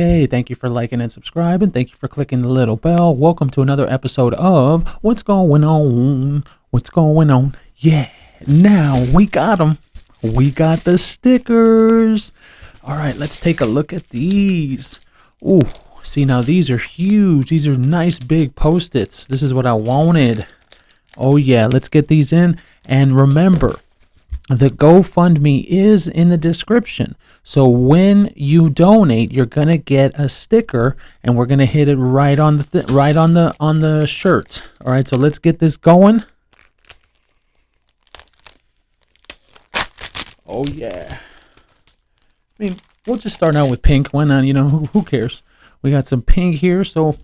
Okay, thank you for liking and subscribing. Thank you for clicking the little bell. Welcome to another episode of What's Going On? What's going on? Yeah, now we got them. We got the stickers. All right, let's take a look at these. Ooh, see, now these are huge. These are nice big Post-its. This is what I wanted. Oh yeah, let's get these in. And remember, the GoFundMe is in the description. So when you donate, you're gonna get a sticker, and we're gonna hit it right on the shirt. All right, so let's get this going. Oh yeah. I mean, we'll just start out with pink. Why not? You know, who cares? We got some pink here. So,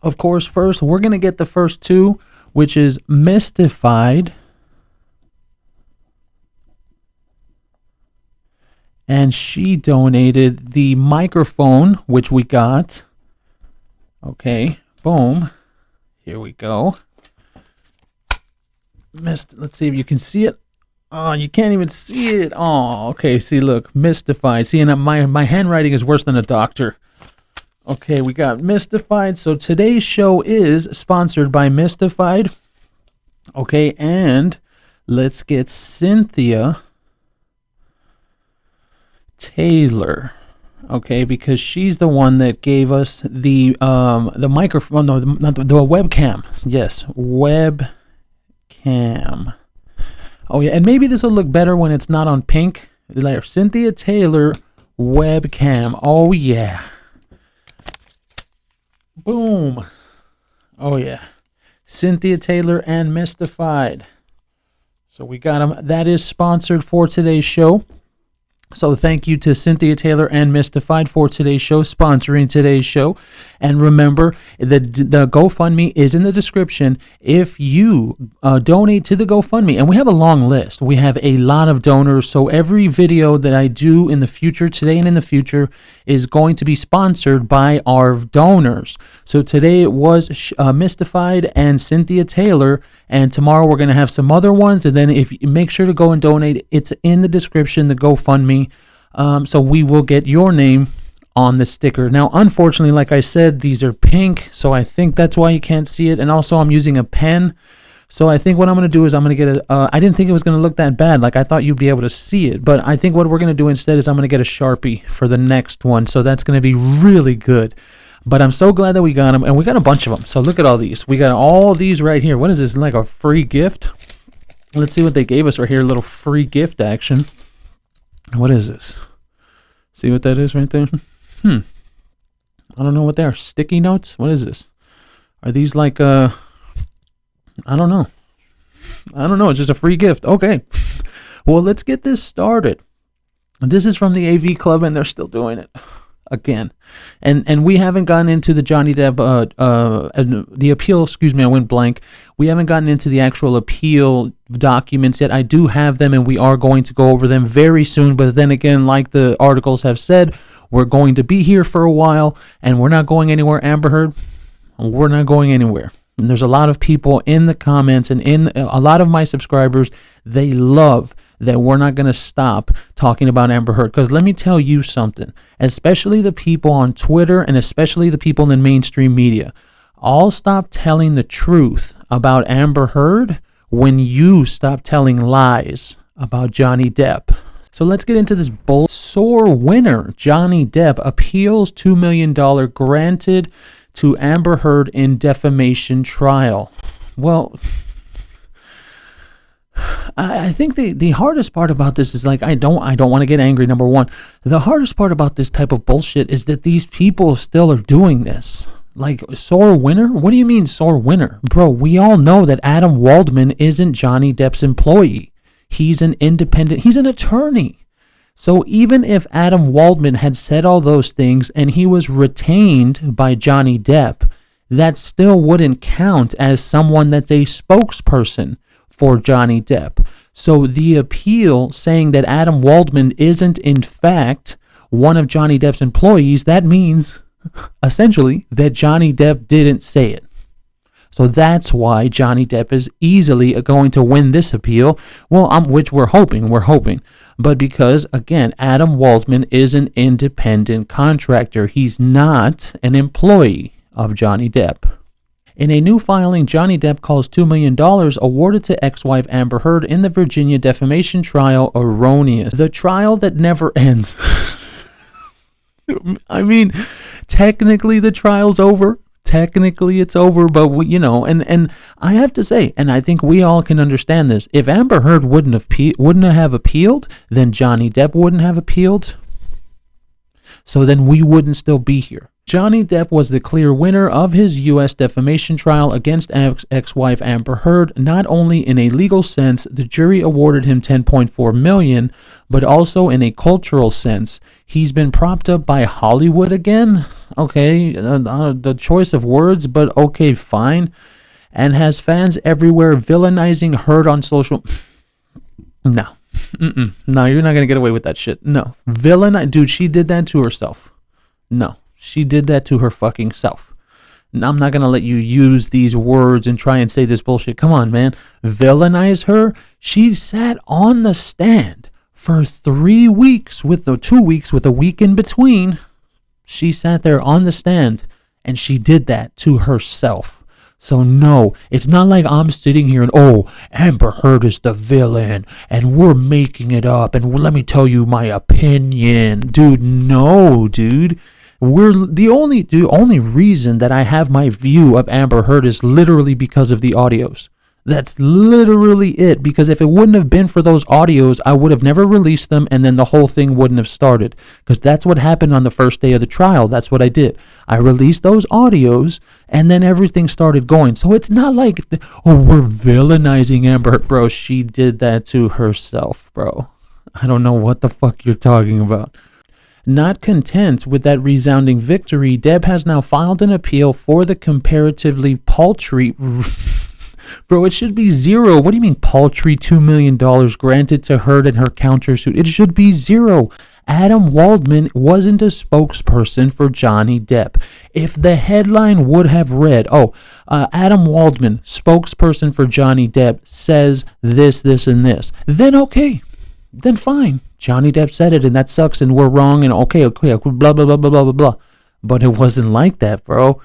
of course, first we're gonna get the first two, which is Mystified. And she donated the microphone, which we got. Okay, boom. Here we go. Let's see if you can see it. Oh, you can't even see it. Oh, okay. See, look, Mystified. See, and my handwriting is worse than a doctor. Okay, we got Mystified. So today's show is sponsored by Mystified. Okay, and let's get Cynthia Taylor, okay, because she's the one that gave us the microphone, no, not the webcam. Yes, webcam. Oh yeah, and maybe this will look better when it's not on pink. Like Cynthia Taylor webcam. Oh yeah. Boom. Oh yeah. Cynthia Taylor and Mystified. So we got them. That is sponsored for today's show. So thank you to Cynthia Taylor and Mystified for today's show, sponsoring today's show. And remember, the GoFundMe is in the description. If you donate to the GoFundMe, and we have a long list. We have a lot of donors. So every video that I do in the future, today and in the future, is going to be sponsored by our donors. So today it was Mystified and Cynthia Taylor. And tomorrow we're going to have some other ones. And then if you make sure to go and donate, it's in the description, the GoFundMe. So we will get your name on the sticker. Now, unfortunately, like I said, these are pink. So I think that's why you can't see it. And also I'm using a pen. So I think what I'm going to do is I'm going to get I didn't think it was going to look that bad. Like I thought you'd be able to see it. But I think what we're going to do instead is I'm going to get a Sharpie for the next one. So that's going to be really good. But I'm so glad that we got them, and we got a bunch of them. So look at all these. We got all these right here. What is this, like a free gift? Let's see what they gave us right here, a little free gift action. What is this? See what that is right there? I don't know what they are. Sticky notes? What is this? Are these like, I don't know. It's just a free gift. Okay. Well, let's get this started. This is from the AV Club, and they're still doing it. Again, and we haven't gotten into the Johnny Depp, the appeal, excuse me, I went blank. We haven't gotten into the actual appeal documents yet. I do have them, and we are going to go over them very soon. But then again, like the articles have said, we're going to be here for a while, and we're not going anywhere, Amber Heard. We're not going anywhere. And there's a lot of people in the comments and in a lot of my subscribers, they love that we're not going to stop talking about Amber Heard. Because let me tell you something, especially the people on Twitter and especially the people in the mainstream media, I'll stop telling the truth about Amber Heard when you stop telling lies about Johnny Depp. So let's get into this bull. Sore winner, Johnny Depp appeals $2 million granted to Amber Heard in defamation trial. Well, I think the hardest part about this is, like, I don't want to get angry, number one. The hardest part about this type of bullshit is that these people still are doing this. Like, sore winner? What do you mean sore winner? Bro, we all know that Adam Waldman isn't Johnny Depp's employee. He's an independent, he's an attorney. So even if Adam Waldman had said all those things and he was retained by Johnny Depp, that still wouldn't count as someone that's a spokesperson for Johnny Depp. So the appeal saying that Adam Waldman isn't in fact one of Johnny Depp's employees, that means essentially that Johnny Depp didn't say it. So that's why Johnny Depp is easily going to win this appeal. Well, which we're hoping. but because, again, Adam Waldman is an independent contractor. He's not an employee of Johnny Depp. In a new filing, Johnny Depp calls $2 million awarded to ex-wife Amber Heard in the Virginia defamation trial erroneous. The trial that never ends. I mean, technically the trial's over. Technically it's over, but and I have to say, and I think we all can understand this, if Amber Heard wouldn't have appealed, then Johnny Depp wouldn't have appealed. So then we wouldn't still be here. Johnny Depp was the clear winner of his U.S. defamation trial against ex-wife Amber Heard. Not only in a legal sense, the jury awarded him $10.4 million, but also in a cultural sense. He's been propped up by Hollywood again. Okay, the choice of words, but okay, fine. And has fans everywhere villainizing Heard on social... No. No, you're not going to get away with that shit. No. Dude, she did that to herself. No. She did that to her fucking self. And I'm not going to let you use these words and try and say this bullshit. Come on, man. Villainize her? She sat on the stand for 3 weeks with the 2 weeks with a week in between. She sat there on the stand and she did that to herself. So no, it's not like I'm sitting here and, Amber Heard is the villain and we're making it up and let me tell you my opinion. Dude, no, dude. We're the only reason that I have my view of Amber Heard is literally because of the audios. That's literally it. Because if it wouldn't have been for those audios, I would have never released them, and then the whole thing wouldn't have started. Because that's what happened on the first day of the trial. That's what I did. I released those audios, and then everything started going. So it's not like, we're villainizing Amber Heard. Bro, she did that to herself, bro. I don't know what the fuck you're talking about. Not content with that resounding victory, Depp has now filed an appeal for the comparatively paltry... Bro, it should be zero. What do you mean paltry $2 million granted to Heard in her countersuit? It should be zero. Adam Waldman wasn't a spokesperson for Johnny Depp. If the headline would have read, Adam Waldman, spokesperson for Johnny Depp, says this, and this, then okay. Then fine. Johnny Depp said it and that sucks and we're wrong and okay, blah, blah, blah, blah, blah, blah. But it wasn't like that, bro.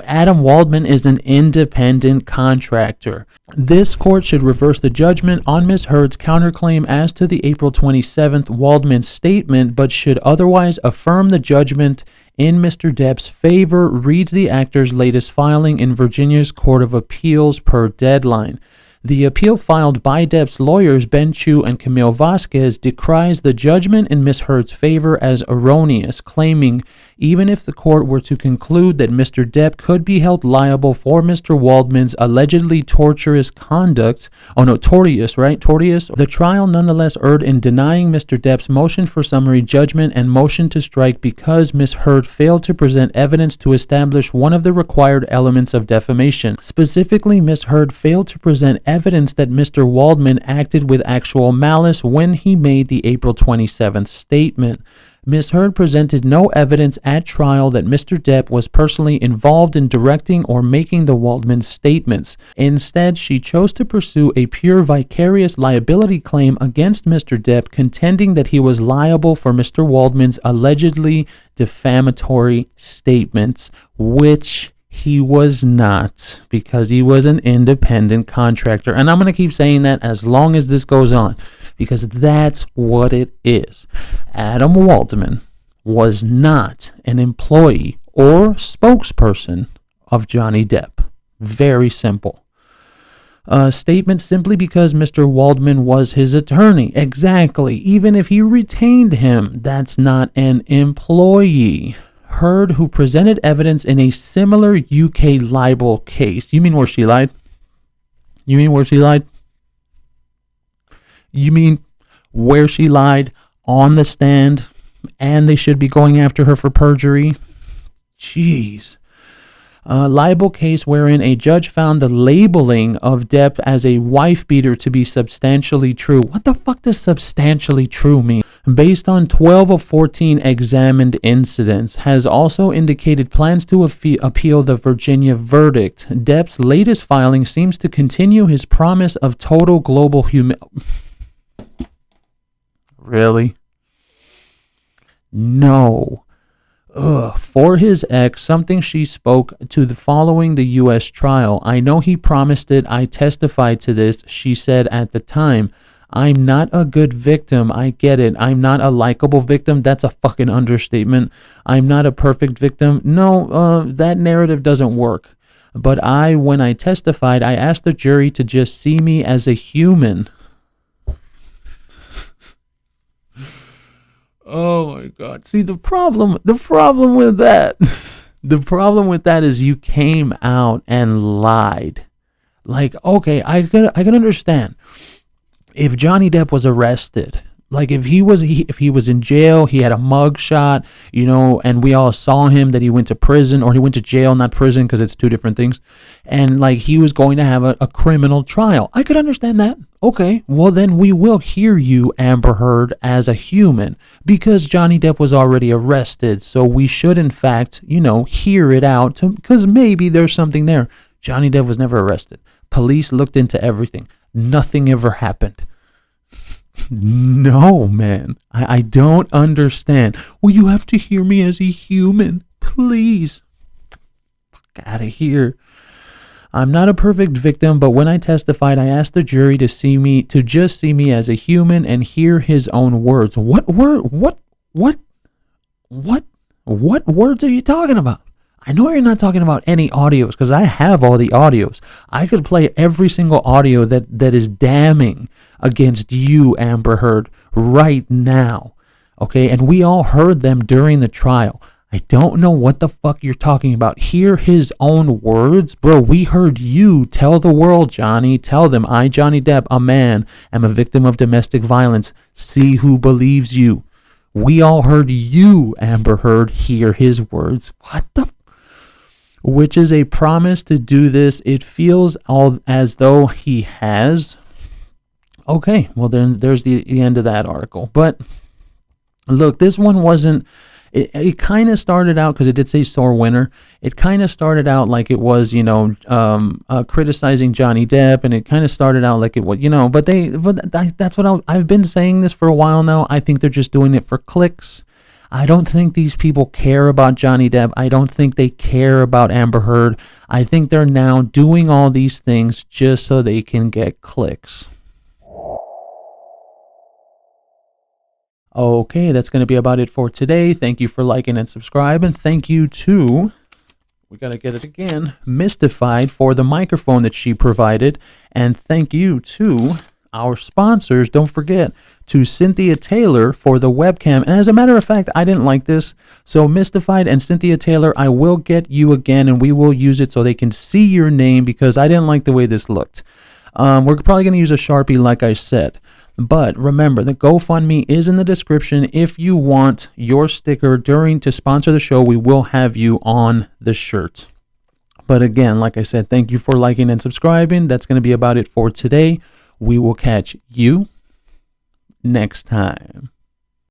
Adam Waldman is an independent contractor. This court should reverse the judgment on Ms. Heard's counterclaim as to the April 27th Waldman statement, but should otherwise affirm the judgment in Mr. Depp's favor, reads the actor's latest filing in Virginia's Court of Appeals per deadline. The appeal filed by Depp's lawyers, Ben Chu and Camille Vasquez, decries the judgment in Ms. Heard's favor as erroneous, claiming even if the court were to conclude that Mr. Depp could be held liable for Mr. Waldman's allegedly tortious conduct, tortious, the trial nonetheless erred in denying Mr. Depp's motion for summary judgment and motion to strike because Ms. Heard failed to present evidence to establish one of the required elements of defamation. Specifically, Ms. Heard failed to present evidence that Mr. Waldman acted with actual malice when he made the April 27th statement. Ms. Heard presented no evidence at trial that Mr. Depp was personally involved in directing or making the Waldman statements. Instead, she chose to pursue a pure vicarious liability claim against Mr. Depp, contending that he was liable for Mr. Waldman's allegedly defamatory statements, which he was not, because he was an independent contractor. And I'm going to keep saying that as long as this goes on, because that's what it is. Adam Waldman was not an employee or spokesperson of Johnny Depp. Very simple. A statement simply because Mr. Waldman was his attorney. Exactly. Even if he retained him, that's not an employee. Heard, who presented evidence in a similar UK libel case. You mean where she lied? You mean where she lied on the stand and they should be going after her for perjury? Jeez. A libel case wherein a judge found the labeling of Depp as a wife beater to be substantially true. What the fuck does substantially true mean? Based on 12 of 14 examined incidents, has also indicated plans to appeal the Virginia verdict. Depp's latest filing seems to continue his promise of total global Really? No. Ugh. For his ex, something she spoke to the following the U.S. trial. I know he promised it. I testified to this. She said at the time, I'm not a good victim. I get it. I'm not a likable victim. That's a fucking understatement. I'm not a perfect victim. No, that narrative doesn't work. But when I testified, I asked the jury to just see me as a human. Oh my God. See, the problem with that, the problem with that is you came out and lied. Like, okay, I can understand if Johnny Depp was arrested, like if he was in jail, he had a mug shot, and we all saw him that he went to prison, or he went to jail, not prison, because it's two different things, and like he was going to have a criminal trial. I could understand that. Okay, well then we will hear you, Amber Heard, as a human, because Johnny Depp was already arrested, so we should in fact, hear it out, because maybe there's something there. Johnny Depp was never arrested. Police looked into everything. Nothing ever happened. No, man. I don't understand. Well, you have to hear me as a human. Please. Fuck out of here. I'm not a perfect victim, but when I testified, I asked the jury to just see me as a human and hear his own words. What words are you talking about? I know you're not talking about any audios, because I have all the audios. I could play every single audio that is damning against you, Amber Heard, right now. Okay, and we all heard them during the trial. I don't know what the fuck you're talking about. Hear his own words? Bro, we heard you tell the world, Johnny. Tell them, I, Johnny Depp, a man, am a victim of domestic violence. See who believes you. We all heard you, Amber Heard, hear his words. What the which is a promise to do this. It feels all as though he has. Okay, well then there's the end of that article. But look, this one wasn't, it kind of started out, because it did say sore winner. It kind of started out like it was, criticizing Johnny Depp, and it kind of started out like it was, but that's what I've been saying this for a while now. I think they're just doing it for clicks. I don't think these people care about Johnny Depp. I don't think they care about Amber Heard. I think they're now doing all these things just so they can get clicks. Okay, that's going to be about it for today. Thank you for liking and subscribing. And thank you to, we got to get it again, Mystified for the microphone that she provided. And thank you to our sponsors. Don't forget to Cynthia Taylor for the webcam. And as a matter of fact, I didn't like this. So Mystified and Cynthia Taylor, I will get you again, and we will use it so they can see your name, because I didn't like the way this looked. We're probably going to use a Sharpie, like I said. But remember, the GoFundMe is in the description. If you want your sticker to sponsor the show, we will have you on the shirt. But again, like I said, thank you for liking and subscribing. That's going to be about it for today. We will catch you next time.